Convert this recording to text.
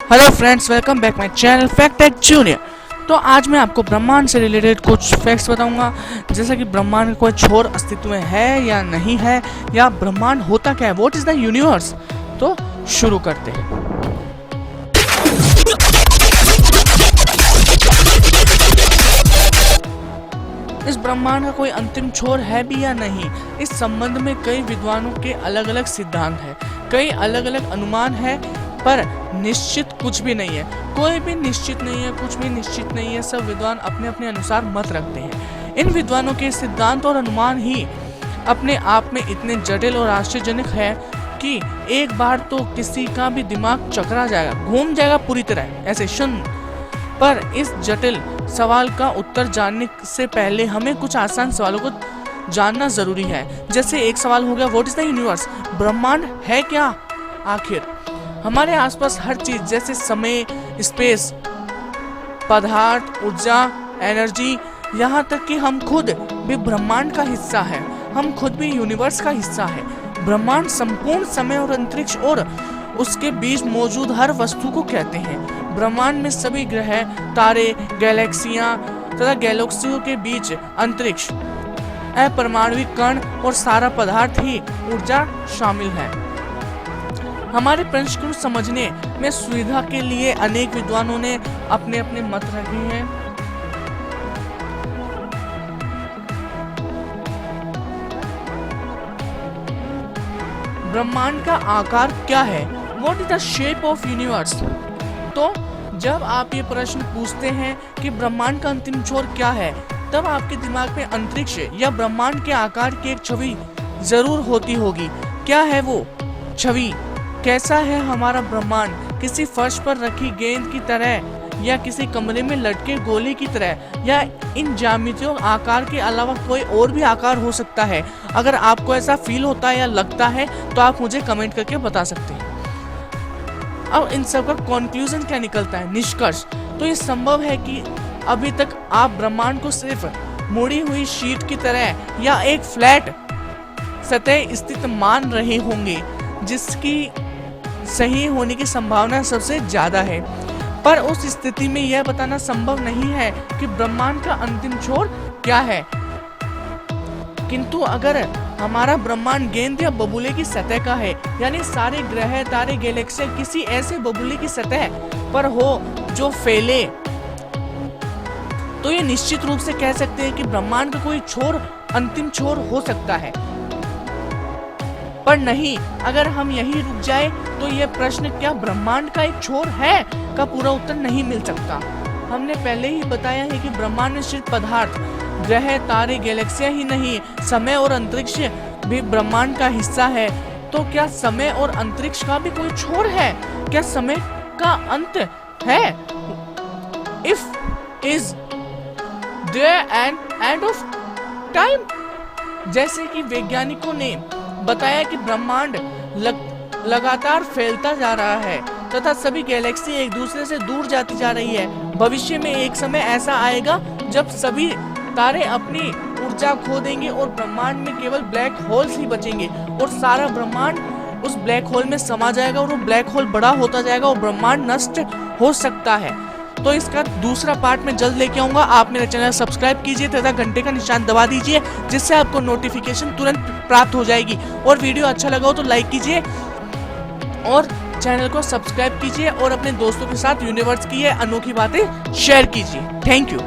Hello friends, welcome back my channel fact tech junior. तो आज मैं आपको ब्रह्मांड से रिलेटेड कुछ फैक्ट्स बताऊंगा, जैसा कि ब्रह्मांड का कोई छोर अस्तित्व में है या नहीं है, या ब्रह्मांड होता क्या है, व्हाट इज द यूनिवर्स। तो शुरू करते हैं। इस ब्रह्मांड का कोई अंतिम छोर है भी या नहीं, इस संबंध में कई विद्वानों के अलग अलग सिद्धांत हैं, कई अलग अलग अनुमान है, पर निश्चित कुछ भी नहीं है। कोई भी निश्चित नहीं है, कुछ भी निश्चित नहीं है। सब विद्वान अपने अपने अनुसार मत रखते हैं। इन विद्वानों के सिद्धांत और अनुमान ही अपने आप में इतने जटिल और आश्चर्यजनक है कि एक बार तो किसी का भी दिमाग चकरा जाएगा, घूम जाएगा पूरी तरह, ऐसे शून्य। पर इस जटिल सवाल का उत्तर जानने से पहले हमें कुछ आसान सवालों को जानना जरूरी है। जैसे एक सवाल हो गया, व्हाट इज द यूनिवर्स, ब्रह्मांड है क्या आखिर। हमारे आसपास हर चीज जैसे समय, स्पेस, पदार्थ, ऊर्जा, एनर्जी, यहाँ तक कि हम खुद भी ब्रह्मांड का हिस्सा है। हम खुद भी यूनिवर्स का हिस्सा है। ब्रह्मांड संपूर्ण समय और अंतरिक्ष और उसके बीच मौजूद हर वस्तु को कहते हैं। ब्रह्मांड में सभी ग्रह, तारे, गैलेक्सियां तथा गैलेक्सियों के बीच अंतरिक्ष, अपरमाणविक कण और सारा पदार्थ ही ऊर्जा शामिल है। हमारे प्रश्न को समझने में सुविधा के लिए अनेक विद्वानों ने अपने अपने मत रखे हैं। ब्रह्मांड का आकार क्या है, what is the shape of universe. तो जब आप ये प्रश्न पूछते हैं कि ब्रह्मांड का अंतिम छोर क्या है, तब आपके दिमाग में अंतरिक्ष या ब्रह्मांड के आकार की एक छवि जरूर होती होगी। क्या है वो छवि? कैसा है हमारा ब्रह्मांड? किसी फर्श पर रखी गेंद की तरह, या किसी कमरे में लटके गोले की तरह, या इन ज्यामितीय आकार के अलावा कोई और भी आकार हो सकता है। अगर आपको ऐसा फील होता है या लगता है तो आप मुझे कमेंट करके बता सकते हैं। अब इन सब का कंक्लूजन क्या निकलता है, निष्कर्ष। तो ये संभव है कि अभी तक आप ब्रह्मांड को सिर्फ मुड़ी हुई शीट की तरह या एक फ्लैट सतह स्थित मान रहे होंगे, जिसकी सही होने की संभावना सबसे ज्यादा है। पर उस स्थिति में यह बताना संभव नहीं है कि ब्रह्मांड का अंतिम छोर क्या है। किंतु अगर हमारा ब्रह्मांड गेंद या बबूले की सतह का है, यानी सारे ग्रह, तारे, गैलेक्सी किसी ऐसे बबूले की सतह पर हो जो फैले, तो ये निश्चित रूप से कह सकते हैं कि ब्रह्मांड का कोई छोर अंतिम छोर हो सकता है। पर नहीं, अगर हम यहीं रुक जाए तो यह प्रश्न क्या ब्रह्मांड का एक छोर है का पूरा उत्तर नहीं मिल सकता। हमने पहले ही बताया है कि ब्रह्मांड में सिर्फ पदार्थ, ग्रह, तारे, गैलेक्सियां ही नहीं, समय और अंतरिक्ष भी ब्रह्मांड का हिस्सा है। तो क्या समय और अंतरिक्ष का भी कोई छोर है? क्या समय का अंत है? If is there an end of time. जैसे कि वैज्ञानिकों ने बताया कि ब्रह्मांड लगातार फैलता जा रहा है तथा सभी गैलेक्सी एक दूसरे से दूर जाती जा रही है। भविष्य में एक समय ऐसा आएगा जब सभी तारे अपनी ऊर्जा खो देंगे और ब्रह्मांड में केवल ब्लैक होल्स ही बचेंगे, और सारा ब्रह्मांड उस ब्लैक होल में समा जाएगा, और वो ब्लैक होल बड़ा होता जाएगा और ब्रह्मांड नष्ट हो सकता है। तो इसका दूसरा पार्ट मैं जल्द लेके आऊंगा। आप मेरा चैनल सब्सक्राइब कीजिए तथा घंटे का निशान दबा दीजिए, जिससे आपको नोटिफिकेशन तुरंत प्राप्त हो जाएगी। और वीडियो अच्छा लगा हो तो लाइक कीजिए और चैनल को सब्सक्राइब कीजिए, और अपने दोस्तों के साथ यूनिवर्स की ये अनोखी बातें शेयर कीजिए। Thank you.